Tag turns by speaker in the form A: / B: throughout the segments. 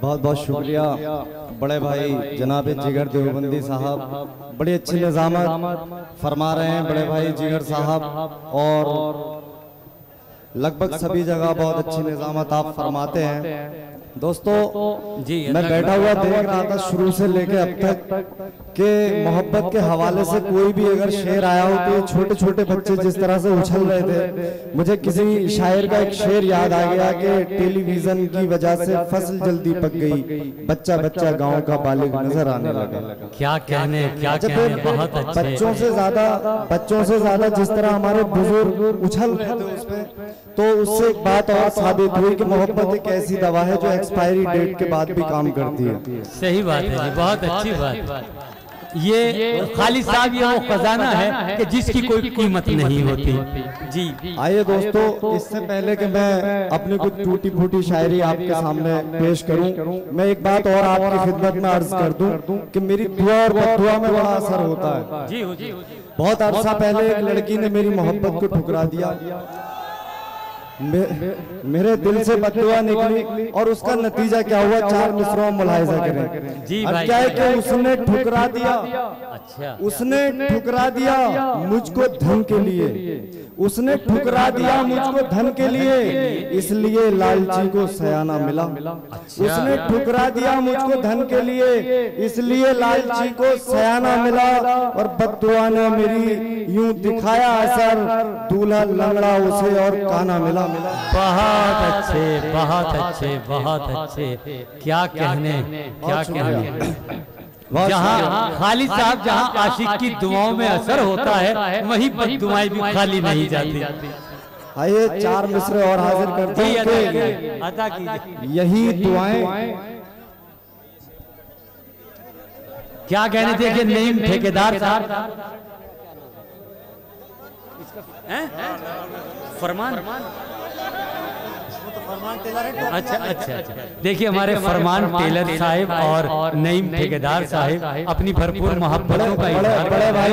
A: बहुत बहुत शुक्रिया बड़े भाई जनाब जिगर देवबंदी साहब, बड़ी अच्छी निज़ामत फरमा रहे हैं बड़े भाई जिगर साहब, और लगभग सभी जगह बहुत अच्छी निज़ामत आप फरमाते हैं। दोस्तों
B: जी
A: मैं बैठा हुआ देख रहा था शुरू से लेके अब तक कि मोहब्बत के हवाले से कोई भी अगर शेर आया हो तो छोटे छोटे बच्चे जिस तरह से उछल रहे थे, मुझे किसी शायर का एक शेर याद आ गया कि टेलीविजन की वजह से फसल जल्दी पक गई, बच्चा बच्चा गांव का बालिग नजर आने लगा।
B: क्या कहने बहुत अच्छे।
A: बच्चों से ज्यादा जिस तरह हमारे बुजुर्ग उछल रहे थे उस पे, तो उससे एक बात और साबित हुई कि मोहब्बत एक ऐसी दवा है जो एक्सपायरी डेट के बाद भी काम करती है।
B: सही बात है, बहुत अच्छी बात। ये खालिद साहब ये वो खजाना है कि जिसकी कोई कीमत नहीं होती। जी
A: आइए दोस्तों, इससे पहले कि मैं अपनी कुछ टूटी फूटी शायरी आपके सामने पेश करूं, मैं एक बात और आपकी खिदमत में अर्ज कर दूं कि मेरी दुआ और बददुआ में बड़ा असर होता है।
B: जी
A: बहुत अरसा पहले एक लड़की ने मेरी मोहब्बत को ठुकरा दिया, मेरे दिल से बददुआ निकली और उसका नतीजा क्या हुआ, 4 मिसरों मुलाहिजा करें।
B: जी
A: अब क्या है कि उसने ठुकरा दिया,
B: अच्छा
A: उसने ठुकरा दिया मुझको धन के लिए, उसने ठुकरा दिया मुझको धन के लिए, इसलिए लालची को सयाना मिला। उसने ठुकरा दिया मुझको धन के लिए, इसलिए लालची को सयाना मिला, और बद्दुआ ने मेरी यूं दिखाया असर, दूल्हा लंगड़ा उसे और काना मिला।
B: बहुत अच्छे बहुत अच्छे बहुत अच्छे। क्या कहने जहाँ खालिद साहब जहाँ आशिक की दुआओं में असर होता है, वहीं पर दुआएं भी खाली नहीं जाती।
A: आइए 4 मिसरे और हाजिर करते हैं।
B: अदा कीजिए।
A: यही दुआएं
B: क्या कहने थे कि नईम ठेकेदार साहब फरमान अच्छा। देखिए हमारे फरमान टेलर साहिब और नईम ठेकेदार साहिब अपनी भरपूर मोहब्बतों का
A: बड़े भाई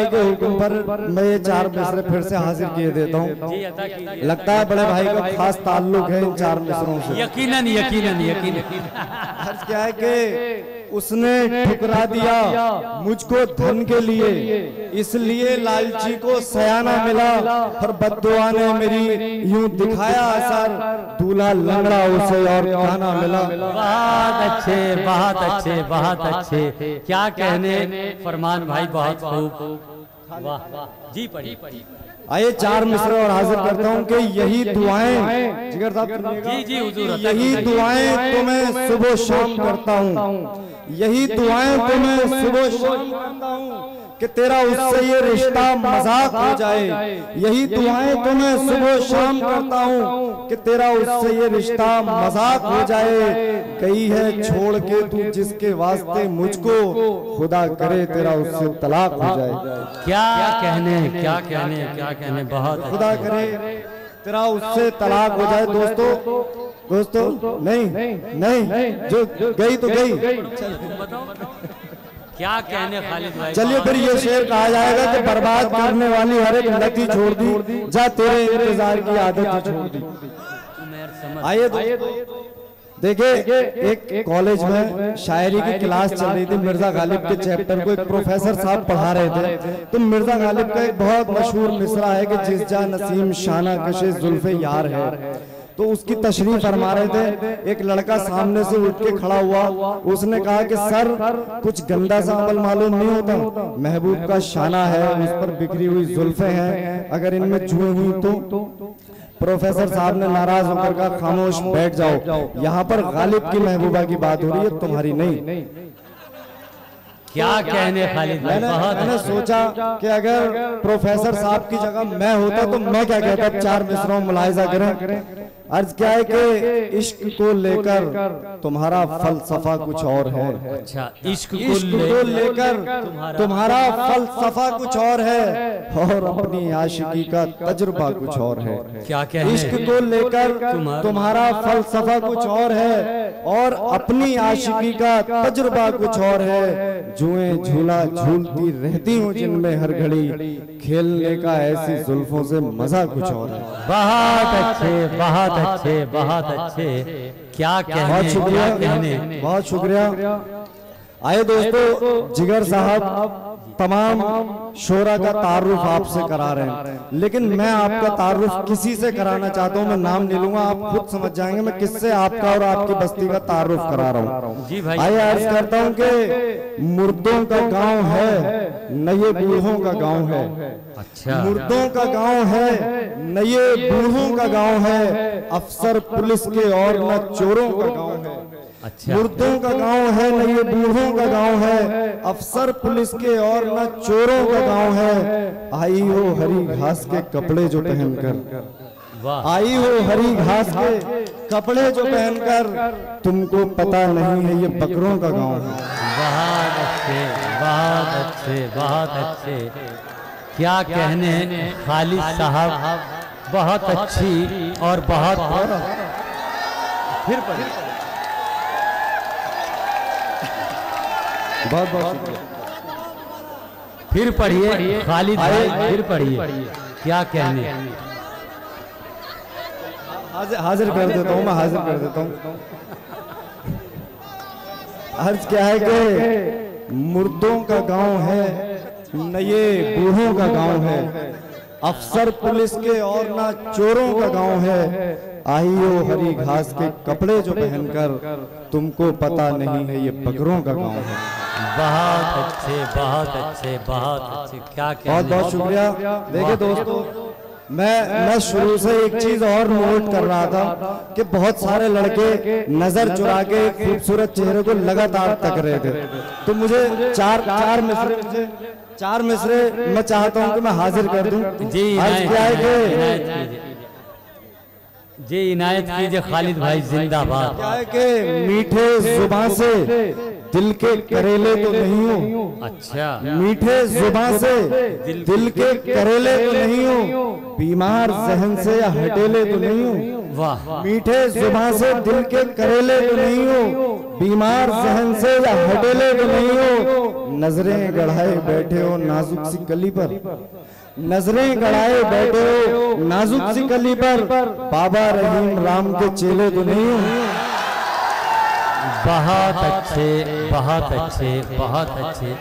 A: के हुक्म पर मैं ये 4 मिसरे फिर से हाजिर किए देता हूँ। लगता है बड़े भाई का खास ताल्लुक है इन 4 मिसरों से।
B: यकीनन
A: अर्ज क्या है कि उसने ठुकरा दिया मुझको धन के लिए, इसलिए लालची को सयाना मिला, और बद्दुआ ने मेरी यूं दिखाया असर, दूल्हा लंगड़ा उसे और काना मिला।
B: बहुत अच्छे। क्या कहने फरमान भाई, बहुत खूब। वाह जी पढ़ी।
A: आइए 4 मिसरे और हाजिर करता हूँ कि यही दुआएं जिगर साहब
B: जी हुजूर,
A: यही दुआएं तो मैं सुबह शाम करता हूँ, यही दुआएं तो मैं सुबह शाम करता हूँ कि तेरा उससे ये रिश्ता मजाक हो जाए, यही दुआएं तो मैं सुबह शाम करता हूँ कि तेरा उससे ये रिश्ता मजाक हो जाए, कही है छोड़ के तू जिसके वास्ते मुझको, खुदा करे तेरा उससे तलाक हो जाए।
B: क्या कहने बहुत
A: खुदा करे तेरा उससे तलाक हो जाए। दोस्तों नहीं जो गई तो गई।
B: क्या कहने खालिद भाई।
A: चलिए फिर ये शेर कहा जाएगा कि बर्बाद करने वाली हर एक लती छोड़ दी, जा तेरे इंतजार की आदत छोड़ दी। आइए देखिए, एक कॉलेज में शायरी की क्लास चल रही थी, मिर्जा गालिब के चैप्टर को एक प्रोफेसर साहब पढ़ा रहे थे। तो मिर्जा गालिब का एक बहुत मशहूर मिसरा है कि जिस जा नसीम शाना कशे जुल्फे यार है, तो उसकी तशरीह फरमा रहे थे। एक लड़का सामने से उठ के खड़ा हुआ, उसने कहा कि सर कुछ गंदा सा अमल मालूम नहीं होता, महबूब का शाना है, उस पर बिखरी हुई जुल्फे हैं, अगर इनमें जुए हुई तो। प्रोफेसर साहब ने नाराज होकर कहा खामोश बैठ जाओ, यहाँ पर गालिब की महबूबा की बात हो रही है, तुम्हारी नहीं।
B: क्या कहने खालिद भाई।
A: मैंने सोचा कि अगर प्रोफेसर साहब की जगह मैं होता तो मैं क्या कहता, 4 मिसरों मुलाहिजा करें। अर्ज क्या है कि इश्क को लेकर तुम्हारा फलसफा कुछ और है।
B: अच्छा, इश्क
A: को लेकर तुम्हारा फलसफा कुछ और है, और अपनी आशिकी का तजुर्बा कुछ और है।
B: क्या कहने,
A: इश्क को लेकर तुम्हारा फलसफा कुछ और है और अपनी आशिकी का तजुर्बा कुछ और है। जुएं झूला झूलती रहती हूँ जिनमें हर घड़ी, खेलने का ऐसी जुल्फों से मजा कुछ और है।
B: बहुत अच्छे, बहुत अच्छे, बहुत अच्छे। क्या कहने,
A: बहुत शुक्रिया, बहुत शुक्रिया। आए दोस्तों, जिगर साहब तमाम शोरा का तारुफ आपसे करा रहे हैं, लेकिन मैं आपका तारुफ किसी से कराना चाहता हूं। मैं नाम नहीं लूंगा, आप खुद समझ जाएंगे मैं किससे आपका और आपकी बस्ती का तारुफ करा रहा हूं।
B: जी भाई,
A: आइए अर्ज करता हूं कि मुर्दों का गांव है न ये बूढ़ों का गांव है।
B: अच्छा,
A: मुर्दों का गांव है न ये बूढ़ों का गांव है, अफसर पुलिस के और न चोरों का गांव है।
B: अच्छा,
A: मुर्दों का गांव है न ये बूढ़ों का गांव है, अफसर पुलिस के और न चोरों का गांव है। आई हो हरी घास के कपड़े जो पहनकर, आई हो हरी घास के कपड़े जो पहनकर, तुमको पता नहीं है ये बकरों का गांव है।
B: बहुत अच्छे, बहुत अच्छे, बहुत अच्छे। क्या कहने खालिद साहब, बहुत अच्छी और बहुत फिर
A: बहुत बहुत
B: फिर पढ़िए खालिद भाई, फिर पढ़िए। क्या कहने,
A: हाजिर कर देता हूँ, मैं हाजिर कर देता हूँ। अर्ज क्या है कि मुर्दों का गांव है न ये बूढ़ों का गांव है, अफसर पुलिस के और ना चोरों का गांव है। आइयो हरी घास के कपड़े जो पहनकर, तुमको पता नहीं है ये बकरों का गांव है।
B: बहुत अच्छे, बहुत अच्छे, बहुत अच्छे। क्या
A: बहुत बहुत शुक्रिया। देखिए दोस्तों, मैं शुरू से एक चीज और नोट कर रहा था कि बहुत सारे लड़के नजर चुरा के खूबसूरत चेहरे को लगातार तक रहे थे, तो मुझे चार मिसरे मैं चाहता हूं कि मैं हाजिर कर दूं।
B: जी जी, इनायत कीजिए खालिद भाई, जिंदाबाद।
A: क्या है कि मीठे जुबान से दिल के करेले तो नहीं हो।
B: अच्छा,
A: मीठे जुबान से दिल के करेले तो नहीं हो, बीमार जहन से या हटेले तो नहीं हो।
B: वाह,
A: मीठे जुबान से दिल के करेले तो नहीं हो, बीमार जहन से या हटेले तो नहीं हो। नजरें गढ़ाए बैठे हो नाजुक सी कली पर, नजरें गड़ाए बैठे हो नाजुक सी कली पर, बाबा रहीम राम के चेले तो नहीं हो।
B: बहुत अच्छे, बहुत अच्छे, बहुत अच्छे।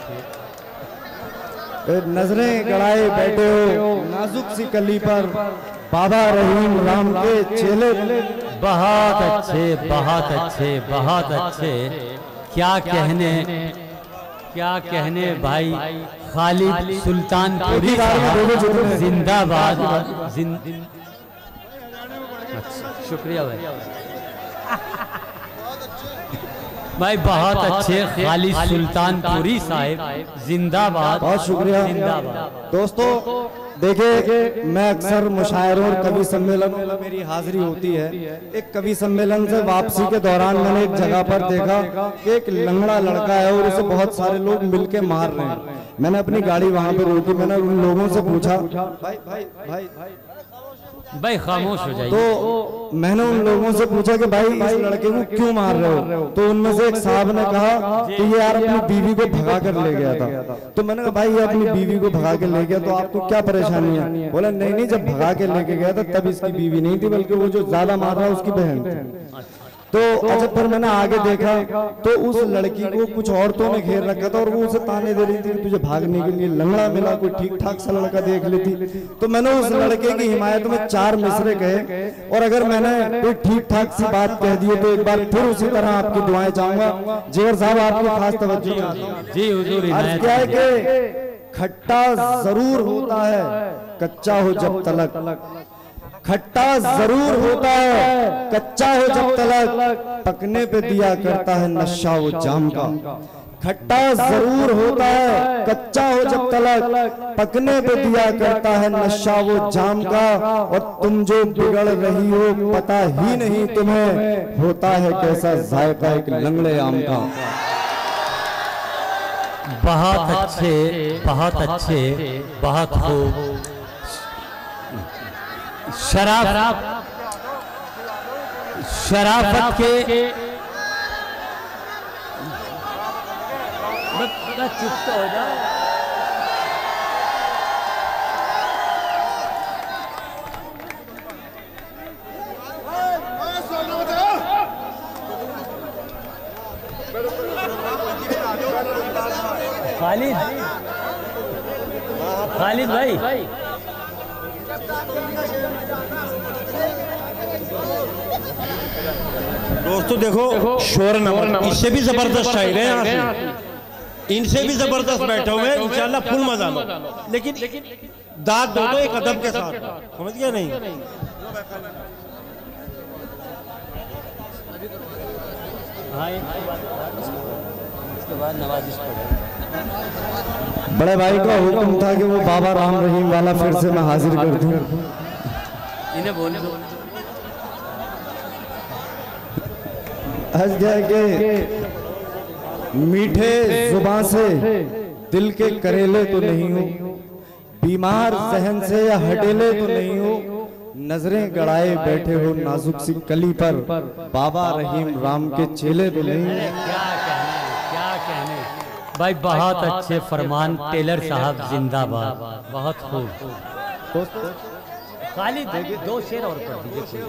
A: नजरें गड़ाए बैठे हो नाजुक सी कली पर, बाबा रहीम राम के चेले।
B: बहुत अच्छे, बहुत अच्छे, बहुत अच्छे। क्या कहने, क्या कहने भाई खालिद सुल्तानपुरी साहब, जिंदाबाद। शुक्रिया भाई, बहुत अच्छे खालिद सुल्तानपुरी साहब, जिंदाबाद।
A: बहुत शुक्रिया,
B: जिंदाबाद।
A: दोस्तों देखिए, मैं अक्सर मुशायरों और कवि सम्मेलनों में मेरी हाजिरी होती है। एक कवि सम्मेलन से वापसी के दौरान मैंने एक जगह पर देखा कि एक लंगड़ा लड़का है और उसे बहुत सारे लोग मिलके मार रहे हैं। मैंने अपनी गाड़ी वहां पे रोकी, मैंने उन लोगों से पूछा, भाई भाई भाई
B: भाई खामोश हो जाइए।
A: तो मैंने उन लोगों से पूछा कि भाई इस लड़के को क्यों मार रहे हो, तो उनमें से एक साहब ने कहा कि ये यार अपनी बीवी को भगा कर ले गया था। तो मैंने कहा भाई ये अपनी बीवी को भगा के ले गया तो आपको क्या परेशानी है? बोला नहीं नहीं, जब भगा के लेके गया था तब इसकी बीवी नहीं थी, बल्कि वो जो ज्यादा मार रहा है उसकी बहन थी। तो अच्छा, फिर मैंने आगे देखा तो उस लड़की को कुछ औरतों ने घेर रखा था और वो उसे ताने दे रही थी कि तुझे भागने के लिए लंगड़ा मिला, कोई ठीक ठाक सा लड़का देख लेती। तो मैंने उस लड़के की हिमायत में 4 मिसरे कहे, और अगर मैंने कोई ठीक ठाक सी बात कह दी तो एक बार फिर उसी तरह आपकी दुआएं चाहूंगा। जिगर साहब आपकी खास तवज्जो।
B: जी हुजूर।
A: क्या है कि खट्टा जरूर होता है कच्चा हो जब तलक, खट्टा जरूर होता है कच्चा हो जब तलक, पकने पे दिया करता है नशा वो जाम का। खट्टा जरूर होता है कच्चा हो जब तलक, पकने पे दिया करता है नशा वो जाम का। और तुम जो बिगड़ रही हो पता ही नहीं तुम्हें होता है कैसा जायका एक लंगड़े आम का।
B: बहुत अच्छे, बहुत अच्छे, बहुत खूब। शराफत के चुप तो हो जाओ। खालिद भाई
C: दोस्तों देखो शोर नंबर इससे भी जबरदस्त शायर है यहाँ से, इनसे भी जबरदस्त बैठे हुए इंशाल्लाह फुल मजा लो, लेकिन दाद दो तो एक अदब के साथ, समझ गया नहीं?
A: बड़े भाई का हुक्म था कि वो बाबा राम रहीम वाला फिर से मैं हाजिर कर दूं।
B: इन्हें बोले
A: हंस गया कि मीठे जुबान से दिल के करेले तो नहीं हो, बीमार जहन से या हटेले तो नहीं हो, नजरें गड़ाए बैठे हो नाजुक सी कली पर, बाबा रहीम राम के चेले तो नहीं हो।
B: क्या कहने भाई, बहुत अच्छे फरमान टेलर साहब जिंदाबाद, बहुत खूब। खाली दो शेर और पढ़ दीजिए।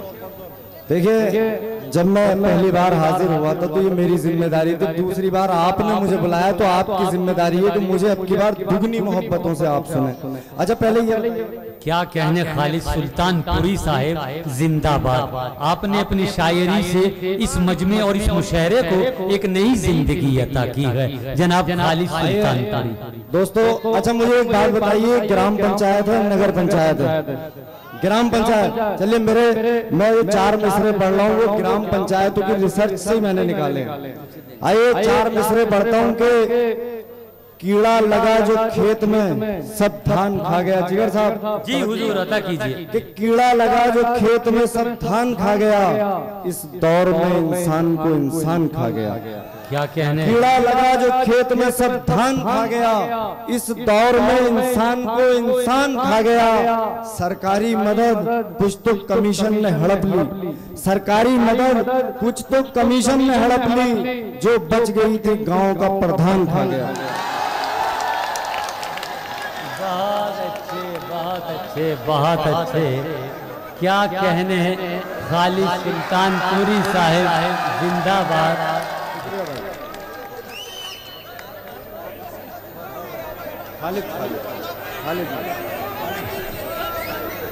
A: देखिए जब मैं पहली बार हाजिर हुआ था तो ये मेरी जिम्मेदारी थी, दूसरी बार आपने मुझे बुलाया तो आपकी जिम्मेदारी है कि मुझे अब की बार दुगनी मोहब्बतों से आप सुने। अच्छा पहले ये
B: क्या कहने खालिद सुल्तानपुरी साहिब जिंदाबाद, आपने अपनी शायरी से इस मजमे और इस मुशायरे को एक नई जिंदगी अता की है जनाब खालिद सुल्तानपुरी।
A: दोस्तों अच्छा मुझे एक बात बताइए, ग्राम पंचायत है नगर पंचायत है? ग्राम पंचायत। चलिए मैं ये 4 मिसरे पढ़ रहा हूँ, वो ग्राम पंचायतों की रिसर्च से ही मैंने निकाले। आइए 4 मिसरे पढ़ता हूँ कि कीड़ा लगा जो खेत में सब धान खा गया। जिगर साहब
B: जी हुजूर अता कीजिए।
A: कि कीड़ा लगा जो खेत में सब धान खा गया, इस दौर में इंसान को इंसान खा गया।
B: क्या कहने?
A: कीड़ा लगा जो खेत में सब धान खा गया, इस दौर में इंसान को इंसान खा गया। सरकारी मदद कुछ तो कमीशन ने हड़प ली, सरकारी मदद कुछ तो कमीशन ने हड़प ली, जो बच गई थी गांव का प्रधान खा गया।
B: बहुत अच्छे। क्या कहने हैं खालिद सुल्तानपुरी साहिब जिंदाबाद।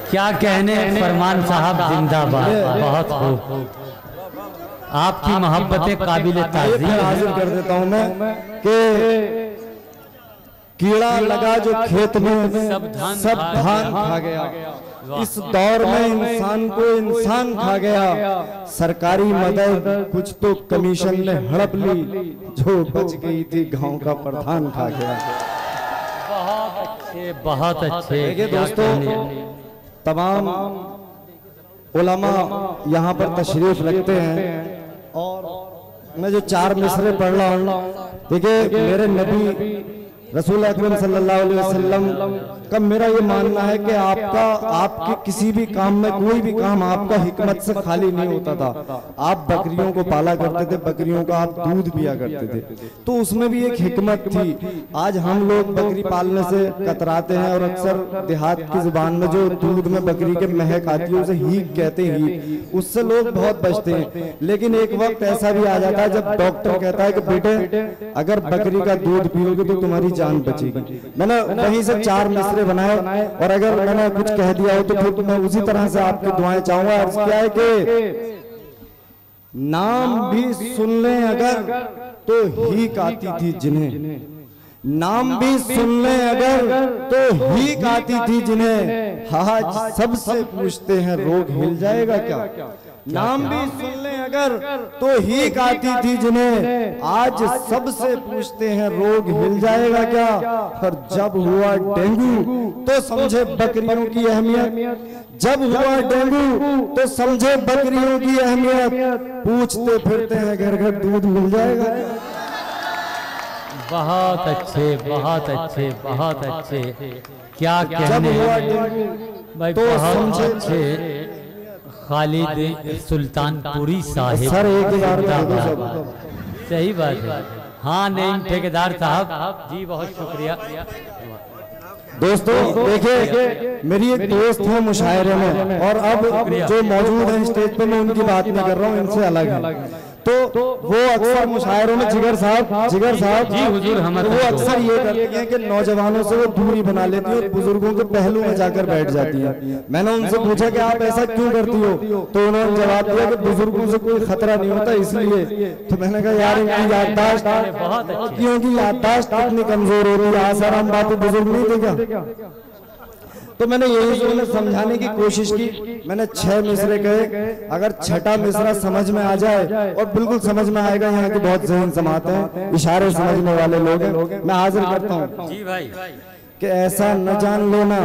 B: क्या कहने फरमान साहब जिंदाबाद, बहुत खूब। आपकी मोहब्बतें काबिल ताज़ीम।
A: हाजिर कर देता हूं मैं कि कीड़ा लगा जो खेत में सब धान खा गया, इस दौर में इंसान को इंसान खा गया। सरकारी मदद कुछ तो कमीशन ने हड़प ली, जो बच गई थी गांव का प्रधान खा गया।
B: बहुत अच्छे।
A: देखिए दोस्तों तमाम उलमा यहाँ पर तशरीफ रखते हैं और मैं जो 4 मिसरे पढ़ रहा हूँ, देखिए मेरे नबी रसूल अकरम सल्लल्लाहु अलैहि वसल्लम का मेरा ये मानना है कि आपके किसी भी काम में कोई भी काम आपका हिकमत से खाली नहीं होता था। आप बकरियों को पाला करते थे, बकरियों का आप दूध पिया करते थे, तो उसमें भी एक हिकमत थी। आज हम लोग बकरी पालने से कतराते हैं और अक्सर देहात की जुबान में जो दूध में बकरी के महक आती है उसे हीक कहते हैं, उससे लोग बहुत बचते हैं। लेकिन एक वक्त ऐसा भी आ जाता है जब डॉक्टर कहता है कि बेटे अगर बकरी का दूध पियोगे तो तुम्हारी जान बचेगी। मैंने वहीं से 4 मिसरे बनाए और अगर मैंने कुछ कह दिया हो तो फिर मैं उसी तरह से आपकी दुआएं चाहूंगा। अर्ज क्या है कि नाम भी सुन लें अगर तो हीक आती थी जिन्हें, नाम भी सुन लें अगर तो हीक आती थी जिन्हें, आज सबसे पूछते हैं रोग हिल जाएगा क्या। नाम भी सुन लें अगर तो हीक आती थी जिन्हें, आज सबसे पूछते हैं रोग हिल जाएगा क्या। और जब हुआ डेंगू तो समझे बकरियों की अहमियत, जब हुआ डेंगू तो समझे बकरियों की अहमियत, पूछते फिरते हैं घर घर दूध मिल जाएगा।
B: बहुत अच्छे, बहुत अच्छे, बहुत अच्छे। क्या
A: जब
B: कहने
A: हुआ
B: हैं
A: टिंकू
B: भाई,
A: तो
B: बहुत
A: समझे।
B: अच्छे खालिद सुल्तानपुरी साहिब।
A: सर 1000 का दो सब।
B: सही बात है। हाँ नहीं ठेकेदार साहब जी बहुत शुक्रिया।
A: दोस्तों देखिए मेरी एक दोस्त है मुशायरे में, और अब जो मौजूद है स्टेज पे मैं उनकी बात नहीं कर रहा हूँ, इनसे अलग है। तो वो अक्सर मुशायरों में जिगर साहब
B: जी हुजूर, हम
A: वो अक्सर ये करती हैं कि नौजवानों से वो दूरी बना लेती है और बुजुर्गों के पहलू में जाकर बैठ जाती है। मैंने उनसे पूछा कि आप ऐसा क्यों करती हो, तो उन्होंने जवाब दिया कि बुजुर्गों से कोई खतरा नहीं होता इसलिए। तो मैंने कहा यार इनकी याददाश्त, क्योंकि याददाश्त इतनी कमजोर होती है, आसाराम बातें बुजुर्ग नहीं देगा। तो मैंने यही उन्हें समझाने की कोशिश की। मैंने 6 मिसरे कहे, अगर छठा मिसरा समझ में आ जाए, और बिल्कुल समझ में आएगा, यहाँ के बहुत ज़हन समाते हैं, इशारे समझने वाले लोग हैं, मैं हाजिर करता हूँ
B: जी भाई
A: कि ऐसा न जान लेना,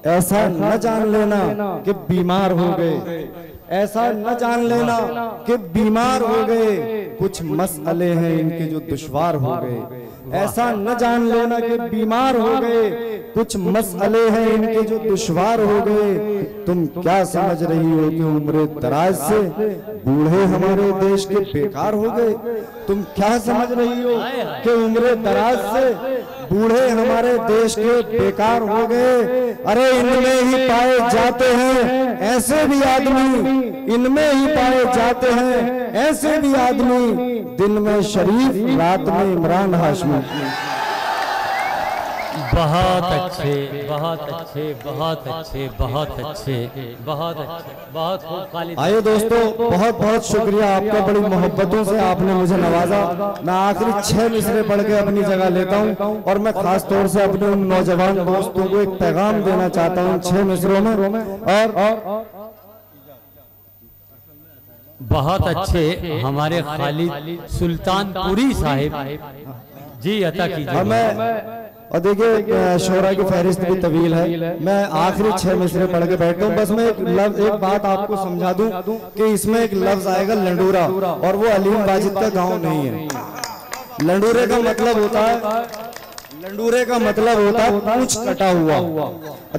A: ऐसा न जान लेना कि बीमार हो गए, ऐसा न जान लेना कि बीमार हो गए, कुछ मसले हैं इनके जो दुश्वार हो गए। ऐसा न जान लेना कि बीमार हो गए, कुछ मसले हैं इनके जो दुश्वार हो गए। तुम क्या समझ रही हो कि उम्र दराज से बूढ़े हमारे देश के बेकार हो गए? तुम क्या समझ रही हो कि उम्र दराज से बूढ़े हमारे देश के बेकार हो गए? अरे इनमें ही पाए जाते हैं ऐसे भी आदमी, इनमें ही पाए जाते हैं ऐसे भी आदमी, दिन में शरीफ रात में इमरान हाशमी।
B: बहुत अच्छे बहुत अच्छे बहुत अच्छे बहुत अच्छे बहुत अच्छे बहुत खूब खालिद।
A: आइए दोस्तों, बहुत बहुत शुक्रिया आपका, बड़ी मोहब्बतों से आपने मुझे नवाजा। मैं आखिरी 6 मिसरे पढ़ के अपनी जगह लेता हूं, और मैं खास तौर से अपने उन नौजवान दोस्तों को एक पैगाम देना चाहता हूं 6 मिसरों में। और
B: बहुत अच्छे हमारे खालिद सुल्तानपुरी साहिब जी अता कीजिए।
A: और देखिए शोरा की फहरिस्त भी तवील है, मैं आखिरी 6 मिसरे पढ़ के बैठता हूँ। बस मैं एक बात आपको समझा दूं कि इसमें एक लफ्ज आएगा लंडूरा, और वो अलीम वाजिद का गांव नहीं है। लंडूरे का मतलब होता है, लंडूरे का मतलब होता है पूंछ कटा हुआ।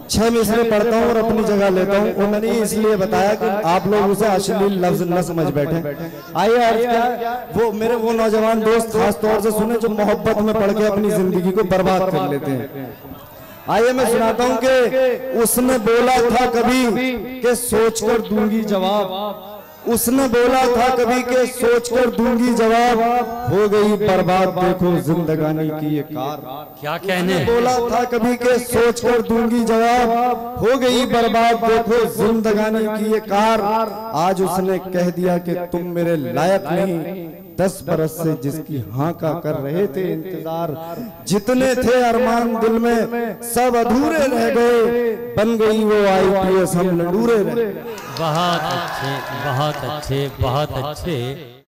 A: 6 मिसरे पढ़ता हूँ और अपनी जगह लेता हूँ, और मैंने इसलिए बताया कि आप लोग उसे अश्लील लफ्ज न समझ बैठे। आइए अर्ज क्या वो मेरे वो नौजवान दोस्त खास तौर से सुने जो मोहब्बत में पढ़ के अपनी जिंदगी को बर्बाद कर लेते हैं। आइए मैं सुनाता हूँ कि उसने बोला था कभी कि सोचकर दूंगी जवाब, उसने बोला था कभी के सोचकर दूंगी जवाब, हो गई बर्बाद देखो जिंदगानी की ये कार।
B: क्या कहने,
A: बोला था कभी के सोचकर दूंगी जवाब, हो गई बर्बाद देखो जिंदगानी की ये कार। आज उसने कह दिया कि तुम मेरे लायक नहीं, 10 बरस से जिसकी हाँ का कर रहे थे इंतजार, जितने थे अरमान दिल में सब अधूरे रह गए, बन गई वो IPS हम लंडूरे रह गए।
B: बहुत अच्छे बहुत अच्छे बहुत अच्छे।